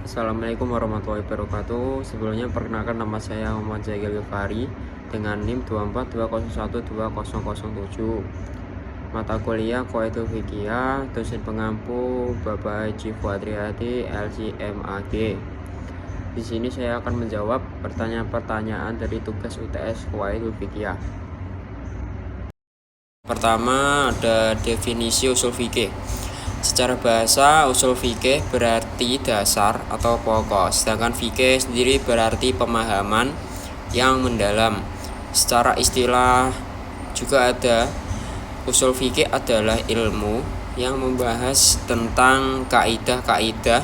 Assalamualaikum warahmatullahi wabarakatuh. Sebelumnya perkenalkan, nama saya Muhammad Zaigil Gifari dengan NIM 242012007. Mata kuliah Qawaidul Fiqhiyah, dosen pengampu Bapak Haji Fuad Riyadi, LCMAG. Di sini saya akan menjawab pertanyaan-pertanyaan dari tugas UTS Qawaidul Fiqhiyah. Pertama, ada definisi usul fikih. Secara bahasa, usul fikih berarti dasar atau pokok, sedangkan fikih sendiri berarti pemahaman yang mendalam. Secara istilah juga ada, usul fikih adalah ilmu yang membahas tentang kaidah-kaidah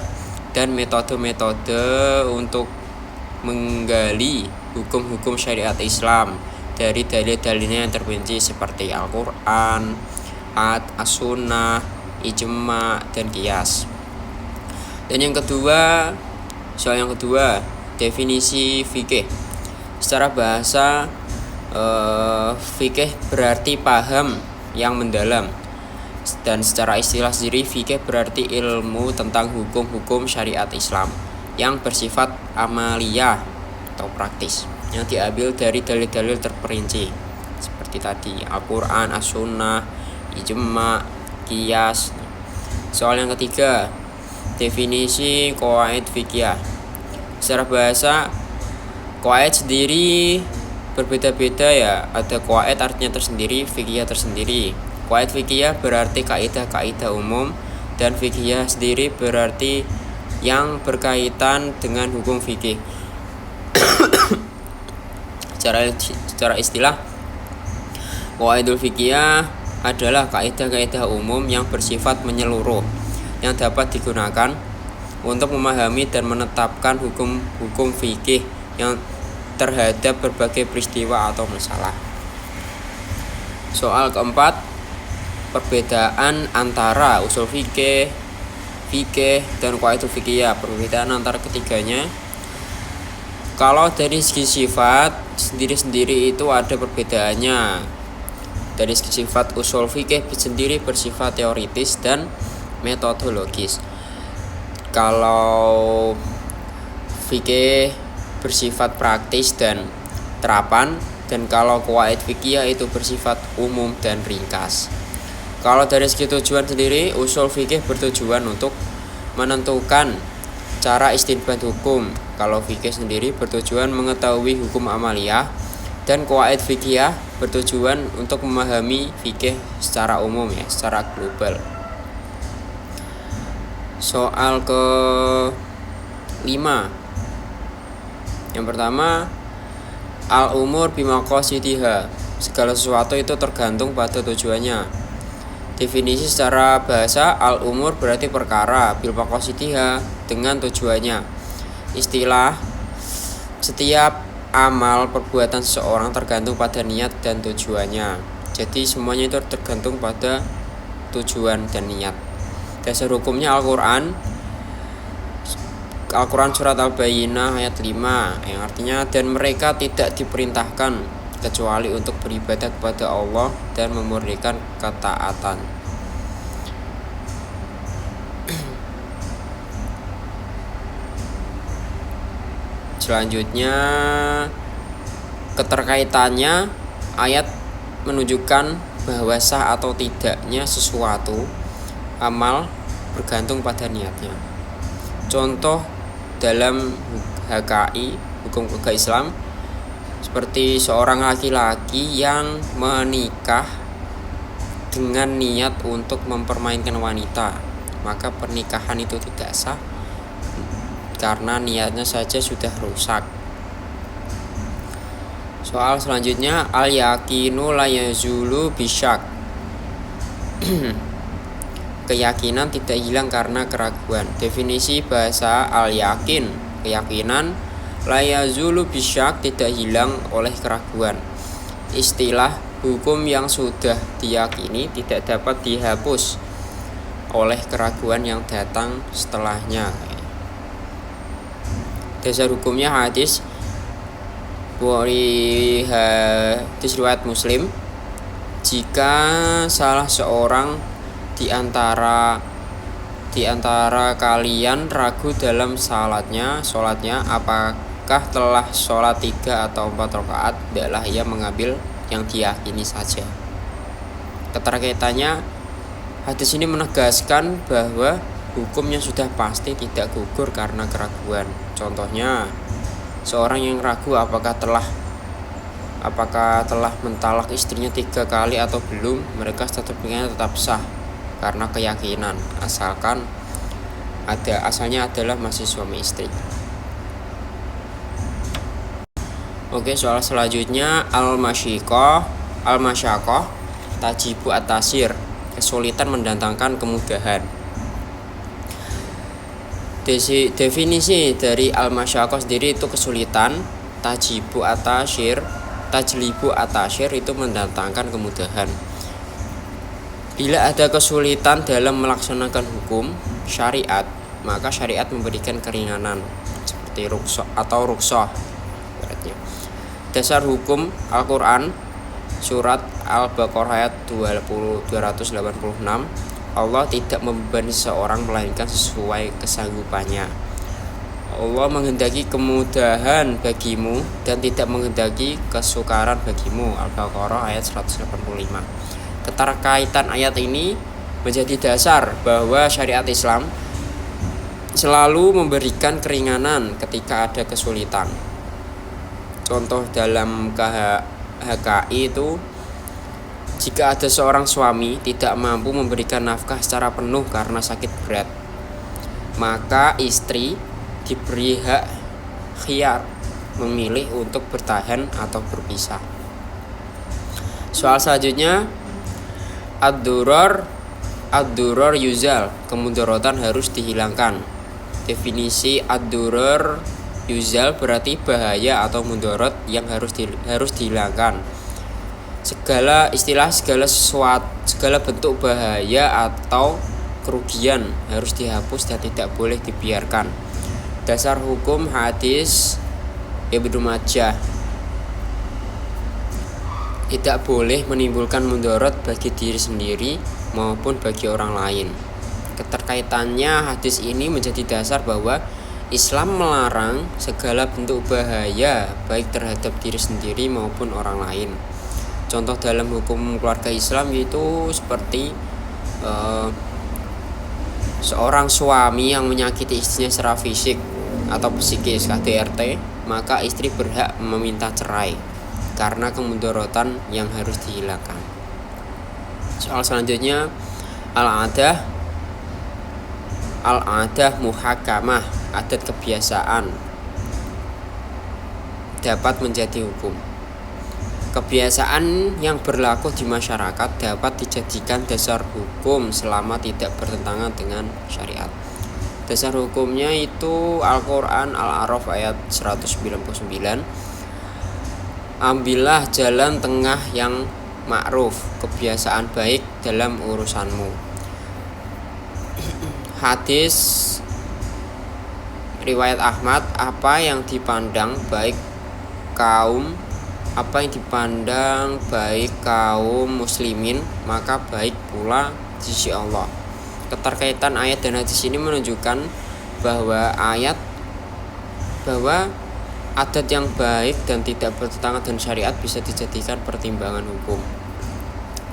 dan metode-metode untuk menggali hukum-hukum syariat Islam dari dalil-dalilnya yang terperinci seperti Al-Quran, As-Sunnah, ijma, dan qiyas. Dan soal yang kedua, definisi fikih. Secara bahasa, fikih berarti paham yang mendalam, dan secara istilah sendiri fikih berarti ilmu tentang hukum-hukum syariat Islam yang bersifat amaliyah atau praktis, yang diambil dari dalil-dalil terperinci seperti tadi Al-Quran, As-Sunnah, ijma, qiyas. Soal yang ketiga, definisi qawaid fikih. Secara bahasa, qawaid sendiri berbeda-beda ya. Ada qawaid artinya tersendiri, fikih tersendiri. Qawaid fikih berarti kaidah-kaidah umum, dan fikih sendiri berarti yang berkaitan dengan hukum fikih. Secara istilah, qawaidul fikih adalah kaidah-kaidah umum yang bersifat menyeluruh yang dapat digunakan untuk memahami dan menetapkan hukum-hukum fikih yang terhadap berbagai peristiwa atau masalah. Soal keempat, perbedaan antara usul fikih, dan qawaidul fikih. Perbedaan antara ketiganya, kalau dari segi sifat sendiri-sendiri itu ada perbedaannya. Dari segi sifat, usul fikih sendiri bersifat teoritis dan metodologis. Kalau fikih bersifat praktis dan terapan, dan kalau qawaid fikih itu bersifat umum dan ringkas. Kalau dari segi tujuan sendiri, usul fikih bertujuan untuk menentukan cara istinbat hukum. Kalau fikih sendiri bertujuan mengetahui hukum amaliyah, dan qawaid fikih bertujuan untuk memahami fikih secara umum ya, secara global. Soal ke-5. Yang pertama, al-umur bimaqasidiha. Segala sesuatu itu tergantung pada tujuannya. Definisi secara bahasa, al-umur berarti perkara, bimaqasidiha dengan tujuannya. Istilah, setiap amal perbuatan seseorang tergantung pada niat dan tujuannya. Jadi semuanya itu tergantung pada tujuan dan niat. Dasar hukumnya Al-Quran surat Al-Bayyinah ayat 5, yang artinya, dan mereka tidak diperintahkan kecuali untuk beribadah kepada Allah dan memurnikan ketaatan. Selanjutnya, keterkaitannya, ayat menunjukkan bahwa sah atau tidaknya sesuatu amal bergantung pada niatnya. Contoh dalam HKI, hukum keluarga Islam, seperti seorang laki-laki yang menikah dengan niat untuk mempermainkan wanita, maka pernikahan itu tidak sah karena niatnya saja sudah rusak. Soal selanjutnya, al-yakinu la yazulu bisyak. Keyakinan tidak hilang karena keraguan. Definisi bahasa al-yakin, keyakinan, la yazulu bisyak, tidak hilang oleh keraguan. Istilah, hukum yang sudah diyakini tidak dapat dihapus oleh keraguan yang datang setelahnya. Dasar hukumnya hadis riwayat Muslim, jika salah seorang di antara di antara kalian ragu dalam sholatnya, apakah telah sholat 3 atau 4 rakaat, hendaklah ia mengambil yang diyakini saja. Keterkaitannya, hadis ini menegaskan bahwa hukumnya sudah pasti tidak gugur karena keraguan. Contohnya, seorang yang ragu apakah telah mentalak istrinya 3 kali atau belum, mereka statusnya tetap sah karena keyakinan, asalnya adalah masih suami istri. Oke, soal selanjutnya al-masyaqqah tajibu at-tasir, kesulitan mendatangkan kemudahan. Definisi dari al-masyaqqah sendiri itu kesulitan, tajlibu at-tasir itu mendatangkan kemudahan. Bila ada kesulitan dalam melaksanakan hukum syariat, maka syariat memberikan keringanan seperti rukhsah. Dasar hukum Al-Quran surat Al-Baqarah ayat 286, Allah tidak membebani seorang melainkan sesuai kesanggupannya. Allah menghendaki kemudahan bagimu dan tidak menghendaki kesukaran bagimu. Al-Baqarah ayat 185. Keterkaitan ayat ini menjadi dasar bahwa syariat Islam selalu memberikan keringanan ketika ada kesulitan. Contoh dalam KHKI itu, jika ada seorang suami tidak mampu memberikan nafkah secara penuh karena sakit berat, maka istri diberi hak khiyar memilih untuk bertahan atau berpisah. Soal selanjutnya, ad-durar yuzal, kemudaratan harus dihilangkan. Definisi ad-durar yuzal berarti bahaya atau mudarat yang harus dihilangkan. Segala bentuk bahaya atau kerugian harus dihapus dan tidak boleh dibiarkan. Dasar hukum hadis Ibnu Majah, tidak boleh menimbulkan mudarat bagi diri sendiri maupun bagi orang lain. Keterkaitannya, hadis ini menjadi dasar bahwa Islam melarang segala bentuk bahaya baik terhadap diri sendiri maupun orang lain. Contoh dalam hukum keluarga Islam yaitu seperti seorang suami yang menyakiti istrinya secara fisik atau psikis KDRT, maka istri berhak meminta cerai karena kemudaratan yang harus dihilangkan. Soal selanjutnya, al-adah muhakamah, adat kebiasaan dapat menjadi hukum. Kebiasaan yang berlaku di masyarakat dapat dijadikan dasar hukum selama tidak bertentangan dengan syariat. Dasar hukumnya itu Al-Quran Al-A'raf ayat 199. Ambillah jalan tengah yang ma'ruf, kebiasaan baik dalam urusanmu. Hadis riwayat Ahmad, apa yang dipandang baik kaum muslimin, maka baik pula di sisi Allah. Keterkaitan ayat dan hadis ini menunjukkan bahwa adat yang baik dan tidak bertentangan dengan syariat bisa dijadikan pertimbangan hukum.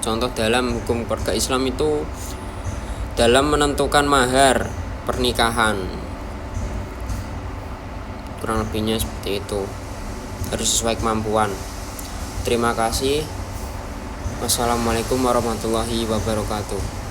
Contoh dalam hukum keluarga Islam itu dalam menentukan mahar pernikahan, kurang lebihnya seperti itu, harus sesuai kemampuan. Terima kasih. Wassalamualaikum warahmatullahi wabarakatuh.